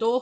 2